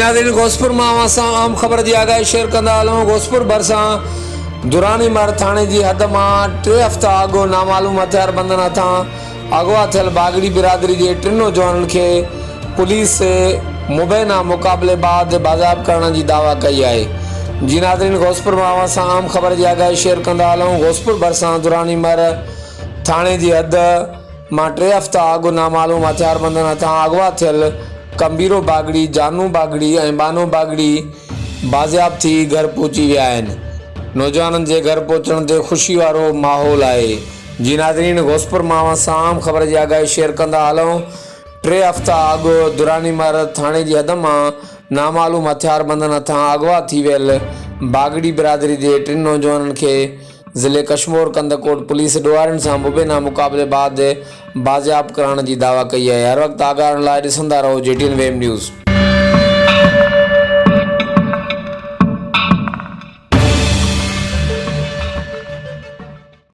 जिनादिन घोसपुर मां सां आम ख़बर जी आगाही शेयर कंदा हलूं। घोसपुर भरिसां दुरानी मर थाणे जी हद मां 3 हफ़्ता अॻु नामालूम हथियार बंदनि हथां अगवा थियल बागड़ी बिरादरी जे 3 नौजवाननि खे पुलिस मुबैना मुक़ाबले बाद बाज़ाब करण जी दावा कई आहे। जिनादिन घोसपुर मां सां आम ख़बर जी आगाही शेयर कंदा हलूं। घोसपुर भरिसां दुरानी मर थाणे जी हद मां 3 हफ़्ता अॻु नामालूम हथियार बंदनि हथां अगवा थियल कंबीरो बागड़ी, जानू बागड़ी ऐं बानो बागड़ी बाज़ियाब थी घर पहुची विया आहिनि। नौजवाननि जे घर पहुचण ते ख़ुशी वारो माहौल आहे। जी नाज़रीन, घोसपुर मां सां आम ख़बर जी आगाही शेयर कंदा हलूं। 3 हफ़्ता अॻु दुरानी मर थाणे जी हद मां नामालूम हथियार बंदनि हथां अगवा थी वियल बागड़ी बिरादरी जे 3 नौजवाननि खे ज़िले कशमोर कंदकोट पुलिस ॾोहारियुनि सां मुबैना मुक़ाबले बाद बाज़ियाब करण जी दावा कई आहे। हर वक़्तु आगाह लाइ ॾिसंदा रहो JTN वेब न्यूज़।